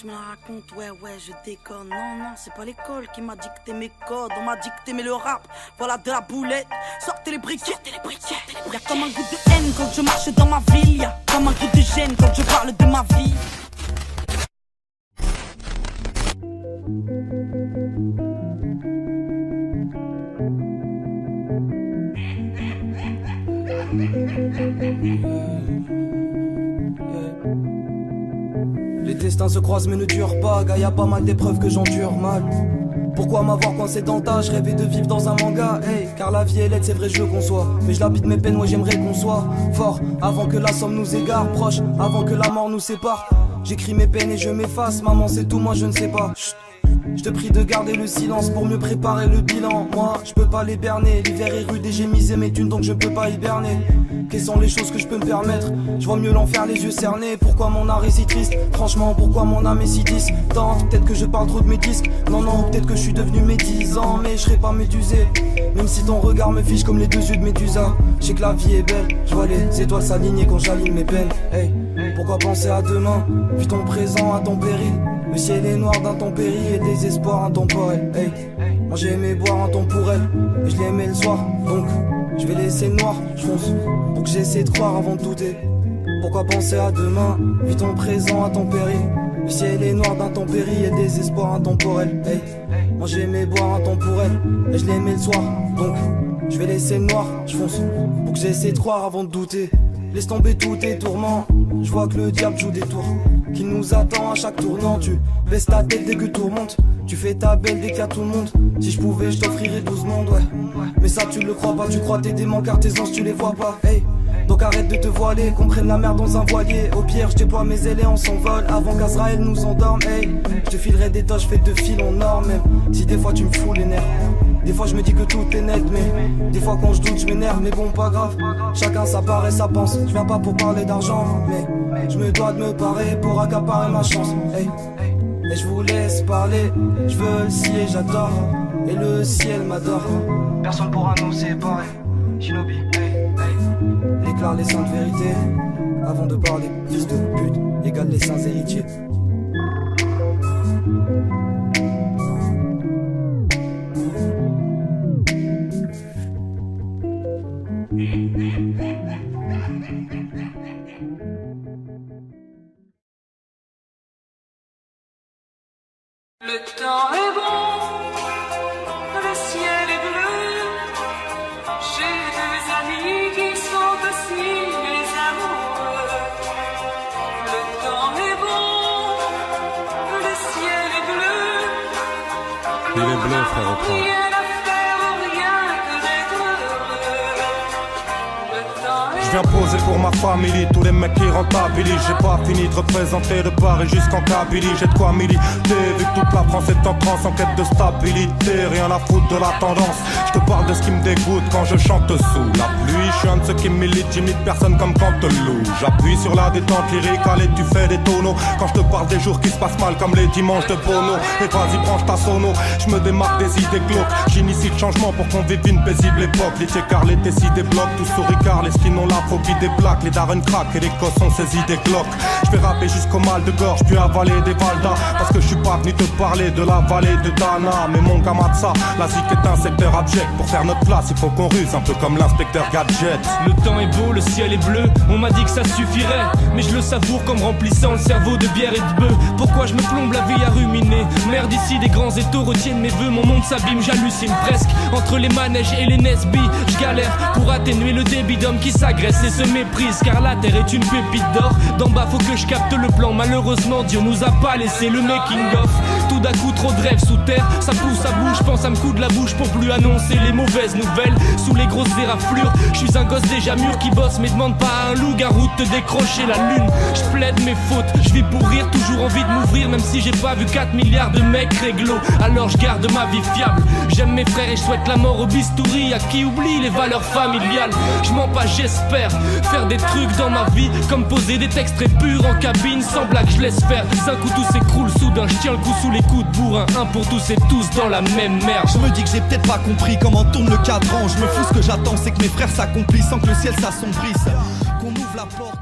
je me la raconte, ouais, je déconne. Non, c'est pas l'école qui m'a dicté mes codes. On m'a dicté, mais le rap, voilà de la boulette. Sortez les briquets, Y'a comme un goût de haine quand je marche dans ma ville. Y'a comme un goût de gêne quand je parle de ma vie. Les destins se croisent mais ne durent pas, gars, y'a pas mal d'épreuves que j'endure mal. Pourquoi m'avoir coincé dans le tas, je rêvais de vivre dans un manga, hey. Car la vie est laide, c'est vrai je le conçois, mais je l'habite mes peines, moi j'aimerais qu'on soit fort, avant que la somme nous égare, proche, avant que la mort nous sépare. J'écris mes peines et je m'efface, maman c'est tout, moi je ne sais pas. Chut. Je te prie de garder le silence pour mieux préparer le bilan. Moi, je peux pas les berner. L'hiver est rude et j'ai misé mes thunes donc je peux pas hiberner. Quelles sont les choses que je peux me permettre? Je vois mieux l'enfer les yeux cernés. Pourquoi mon art est si triste? Franchement, pourquoi mon âme est si distante? Peut-être que je parle trop de mes disques. Non, peut-être que je suis devenu médisant. Mais je serai pas médusé. Même si ton regard me fiche comme les deux yeux de Médusa. Je sais que la vie est belle. Je vois les étoiles s'aligner quand j'aligne mes peines. Hey, pourquoi penser à demain? Vis ton présent à ton péril. Le ciel est noir d'intempéries et désespoir intemporel. Hey, moi j'ai aimé boire un temps pour elle et je l'aimais le soir. Donc je vais laisser le noir, je fonce pour que j'essaie de croire avant de douter. Pourquoi penser à demain? Vis ton présent à ton péril. Le ciel est noir d'intempéries et désespoir intemporel. Hey, moi j'ai aimé boire un temps pour elle et je l'aimais le soir. Donc je vais laisser le noir, je fonce pour que j'essaie de croire avant de douter. Laisse tomber tous tes tourments. Je vois que le diable joue des tours qui nous attend à chaque tournant. Tu baisses ta tête dès que tout remonte. Tu fais ta belle dès qu'il y a tout le monde. Si je pouvais je t'offrirais 12 mondes, ouais. Mais ça tu le crois pas, tu crois tes démons car tes anges tu les vois pas. Hey, donc arrête de te voiler, qu'on prenne la mer dans un voilier. Au pire je déploie mes ailes et on s'envole avant qu'Azraël nous endorme. Hey, je te filerai des toches faites de fil en or. Même si des fois tu me fous les nerfs. Des fois je me dis que tout est net, mais des fois quand je doute je m'énerve. Mais bon pas grave, chacun sa part et sa pense. Je viens pas pour parler d'argent, mais je me dois de me parer pour accaparer ma chance. Hey, et je vous laisse parler, je veux le ciel, j'adore. Et le ciel m'adore. Personne pourra nous séparer. Shinobi, hey, hey. Déclare les saintes vérités avant de parler, fils de pute, égale les saints héritiers. Le temps est bon, le ciel est bleu. J'ai deux amis qui sont aussi mes amoureux. Le temps est bon, le ciel est bleu. Il est bleu, frère, rien à faire, rien que d'être heureux. Le temps est Je viens poser pour ma famille, tous les mecs qui rentabilisent. J'ai pas fini de représenter de Paris jusqu'en Kabylie. J'ai de quoi militer, vu que toute la France est en transe, en quête de stabilité. Rien à foutre de la tendance, je te parle de ce qui me dégoûte quand je chante sous la pluie. Je suis un de ceux qui militent, j'imite personne comme Canteloup. J'appuie sur la détente lyrique, allez tu fais des tonneaux. Quand je te parle des jours qui se passent mal comme les dimanches de Bono. Et vas-y branche ta sono, je me démarque des idées glauques. J'initie le changement pour qu'on vive une paisible époque. Les tchécards, les tessis débloquent, tous souris car les skins ont la phobie des plaques. Les darren crack et les gosses ont saisi des cloques. Je vais rapper jusqu'au mal de gorge, puis avaler des valdas. Parce que je suis pas venu te parler de la vallée de Dana. Mais mon Kamatsa, la zik est un secteur abject. Pour faire notre place, il faut qu'on ruse, un peu comme l'inspecteur Gadget. Le temps est beau, le ciel est bleu. On m'a dit que ça suffirait, mais je le savoure comme remplissant le cerveau de bière et de bœuf. Pourquoi je me plombe la vie à ruminer? Merde ici, des grands étaux retiennent mes vœux. Mon monde s'abîme, j'hallucine presque. Entre les manèges et les Nesby, je galère pour atténuer le débit d'hommes qui s'agressent et se méprisent. Car la terre est une pépite d'or. D'en bas faut que je capte le plan. Malheureusement Dieu nous a pas laissé le making of. Tout d'un coup trop de rêves sous terre. Ça pousse à bouche, pense à me coudre la bouche pour plus annoncer les mauvaises nouvelles. Sous les grosses éraflures, je suis un gosse déjà mûr qui bosse. Mais demande pas à un loup-garou de te décrocher la lune. Je plaide mes fautes, je vis pour rire. Toujours envie de m'ouvrir même si j'ai pas vu 4 milliards de mecs réglo. Alors je garde ma vie fiable. J'aime mes frères et je souhaite la mort au bistouri. À qui oublie les valeurs familiales. Je mens pas, j'espère faire des trucs dans ma vie, comme poser des textes très purs en cabine. Sans blague je laisse faire. D'un coup tout s'écroule soudain. Je tiens le coup sous les coups de bourrin. Un pour tous et tous dans la même merde. Je me dis que j'ai peut-être pas compris comment tourne le cadran. Je me fous, ce que j'attends c'est que mes frères s'accomplissent sans que le ciel s'assombrisse. Qu'on ouvre la porte.